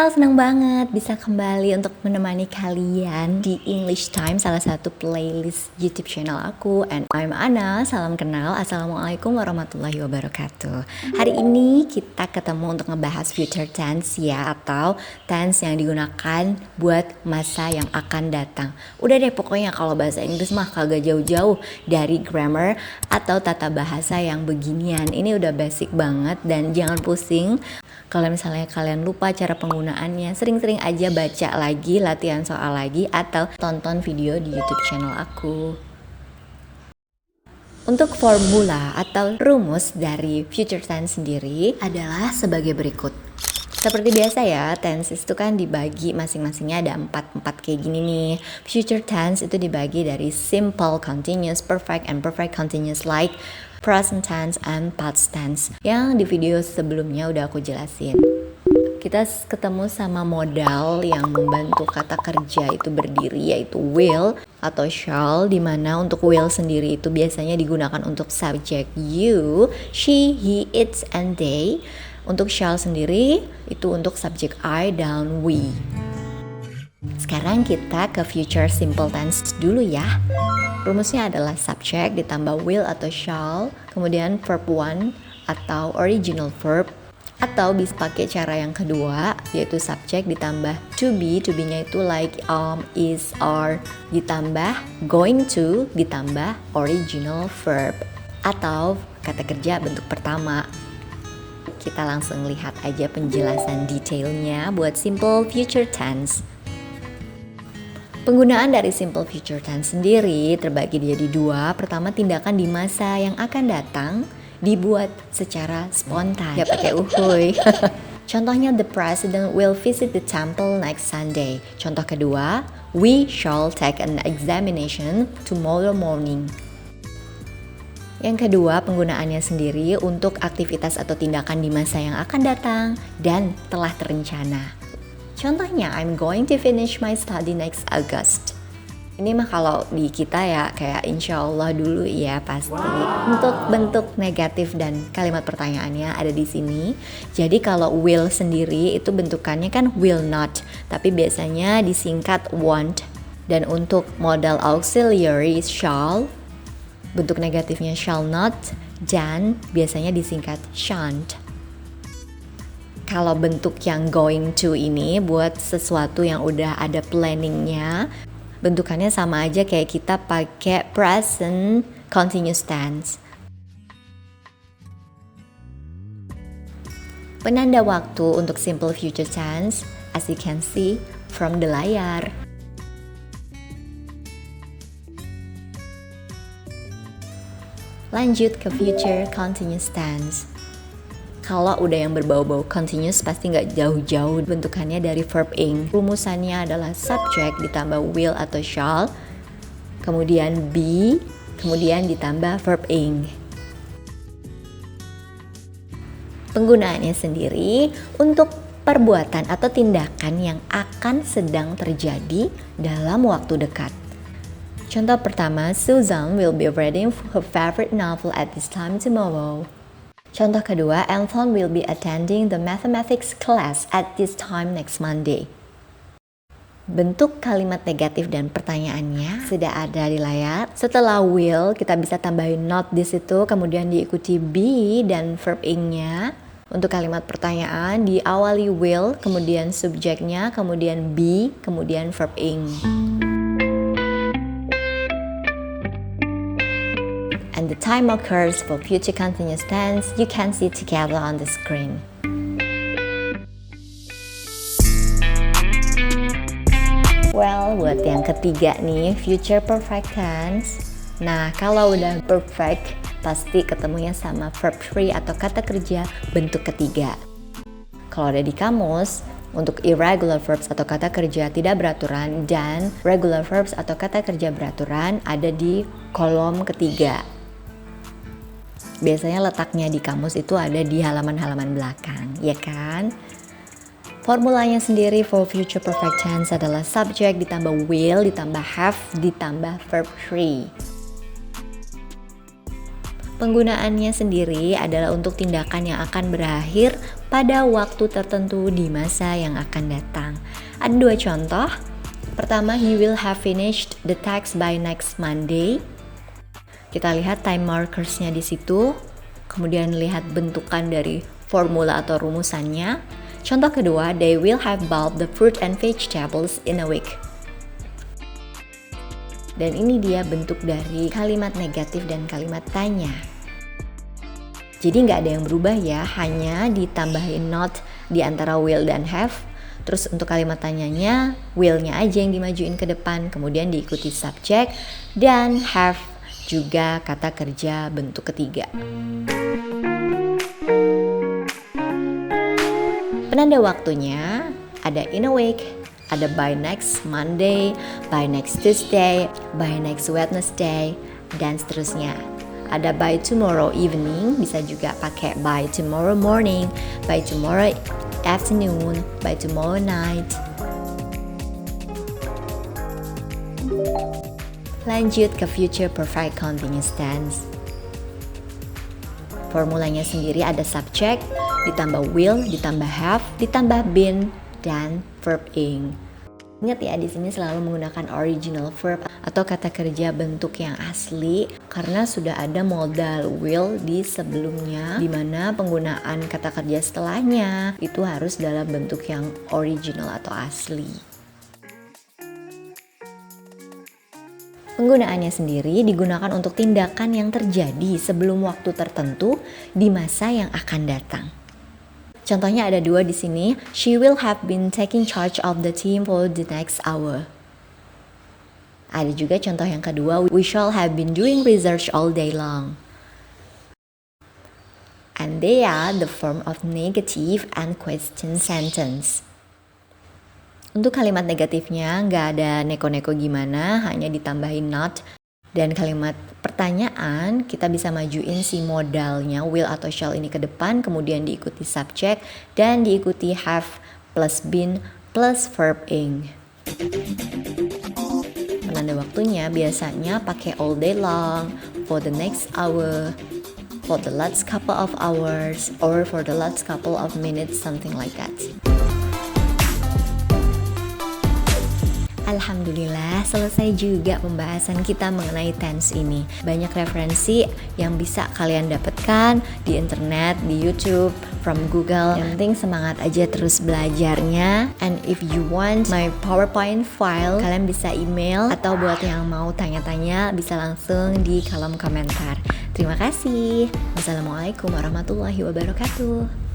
Well, senang banget bisa kembali untuk menemani kalian di English Time, salah satu playlist YouTube channel aku. And I'm Ana, salam kenal. Assalamualaikum warahmatullahi wabarakatuh. Hari ini kita ketemu untuk ngebahas future tense ya, atau tense yang digunakan buat masa yang akan datang. Udah deh, pokoknya kalau bahasa Inggris mah kagak jauh-jauh dari grammar atau tata bahasa yang beginian. Ini udah basic banget dan jangan pusing. Kalau misalnya kalian lupa cara penggunaannya, sering-sering aja baca lagi, latihan soal lagi, atau tonton video di YouTube channel aku. Untuk formula atau rumus dari future tense sendiri adalah sebagai berikut. Seperti biasa ya, tenses itu kan dibagi masing-masingnya ada 4 kayak gini nih. Future tense itu dibagi dari simple continuous, perfect, and perfect continuous like present tense and past tense. Yang di video sebelumnya udah aku jelasin. Kita ketemu sama modal yang membantu kata kerja itu berdiri, yaitu will atau shall, dimana untuk will sendiri itu biasanya digunakan untuk subject you, she, he, it, and they. Untuk shall sendiri itu untuk subjek I dan we. Sekarang kita ke future simple tense dulu ya. Rumusnya adalah subject ditambah will atau shall, kemudian verb one atau original verb, atau bisa pakai cara yang kedua yaitu subject ditambah to be-nya itu like, is, are, ditambah going to, ditambah original verb, atau kata kerja bentuk pertama. Kita langsung lihat aja penjelasan detailnya buat simple future tense. Penggunaan dari simple future tense sendiri terbagi jadi 2. Pertama, tindakan di masa yang akan datang dibuat secara spontan. Ya pakai uhuy. Contohnya, the president will visit the temple next Sunday. Contoh kedua, we shall take an examination tomorrow morning. Yang kedua, penggunaannya sendiri untuk aktivitas atau tindakan di masa yang akan datang dan telah terencana. Contohnya, I'm going to finish my study next August. Ini mah kalau di kita ya kayak insya Allah dulu ya pasti. Untuk bentuk negatif dan kalimat pertanyaannya ada di sini. Jadi kalau will sendiri itu bentukannya kan will not, tapi biasanya disingkat won't. Dan untuk modal auxiliary shall, bentuk negatifnya shall not, dan biasanya disingkat shan't. Kalau bentuk yang going to ini buat sesuatu yang udah ada planningnya, bentukannya sama aja kayak kita pakai present continuous tense. Penanda waktu untuk simple future tense, as you can see from the layar. Lanjut ke future continuous tense. Kalau udah yang berbau-bau continuous pasti nggak jauh-jauh bentukannya dari verb ing. Rumusannya adalah subject ditambah will atau shall, kemudian be, kemudian ditambah verb ing. Penggunaannya sendiri untuk perbuatan atau tindakan yang akan sedang terjadi dalam waktu dekat. Contoh pertama, Susan will be reading her favorite novel at this time tomorrow. Contoh kedua, Anton will be attending the mathematics class at this time next Monday. Bentuk kalimat negatif dan pertanyaannya sudah ada di layar. Setelah will, kita bisa tambahin not di situ, kemudian diikuti be dan verb ing-nya. Untuk kalimat pertanyaan, diawali will, kemudian subjeknya, kemudian be, kemudian verb ing. And the time occurs for future continuous tense, you can see together on the screen. Well, buat yang ketiga nih, future perfect tense. Nah, kalau udah perfect, pasti ketemunya sama verb 3 atau kata kerja bentuk ketiga. Kalau ada di kamus, untuk irregular verbs atau kata kerja tidak beraturan dan regular verbs atau kata kerja beraturan ada di kolom ketiga. Biasanya letaknya di kamus itu ada di halaman-halaman belakang, ya kan? Formulanya sendiri for future perfect tense adalah subject ditambah will, ditambah have, ditambah verb 3. Penggunaannya sendiri adalah untuk tindakan yang akan berakhir pada waktu tertentu di masa yang akan datang. Ada 2 contoh. Pertama, he will have finished the task by next Monday. Kita lihat time markersnya di situ. Kemudian lihat bentukan dari formula atau rumusannya. Contoh kedua, they will have bought the fruit and vegetables in a week. Dan ini dia bentuk dari kalimat negatif dan kalimat tanya. Jadi nggak ada yang berubah ya, hanya ditambahin not di antara will dan have. Terus untuk kalimat tanyanya, will-nya aja yang dimajuin ke depan, kemudian diikuti subject, dan have juga kata kerja bentuk ketiga. Penanda waktunya ada in a week, ada by next Monday, by next Tuesday, by next Wednesday, dan seterusnya. Ada by tomorrow evening, bisa juga pakai by tomorrow morning, by tomorrow afternoon, by tomorrow night. Lanjut ke future perfect continuous tense. Formulanya sendiri ada subject, ditambah will, ditambah have, ditambah been, dan verb ing. Ingat ya, di sini selalu menggunakan original verb atau kata kerja bentuk yang asli karena sudah ada modal will di sebelumnya, di mana penggunaan kata kerja setelahnya itu harus dalam bentuk yang original atau asli. Penggunaannya sendiri digunakan untuk tindakan yang terjadi sebelum waktu tertentu di masa yang akan datang. Contohnya ada 2 di sini. She will have been taking charge of the team for the next hour. Ada juga contoh yang kedua. We shall have been doing research all day long. And they are the form of negative and question sentence. Untuk kalimat negatifnya nggak ada neko-neko gimana, hanya ditambahin not. Dan kalimat pertanyaan kita bisa majuin si modalnya will atau shall ini ke depan, kemudian diikuti subject dan diikuti have plus been plus verb ing. Penanda waktunya biasanya pakai all day long, for the next hour, for the last couple of hours, or for the last couple of minutes, something like that. Alhamdulillah, selesai juga pembahasan kita mengenai tense ini. Banyak referensi yang bisa kalian dapatkan di internet, di YouTube, from Google. Yang penting semangat aja terus belajarnya. And if you want my PowerPoint file, kalian bisa email, atau buat yang mau tanya-tanya bisa langsung di kolom komentar. Terima kasih. Wassalamualaikum warahmatullahi wabarakatuh.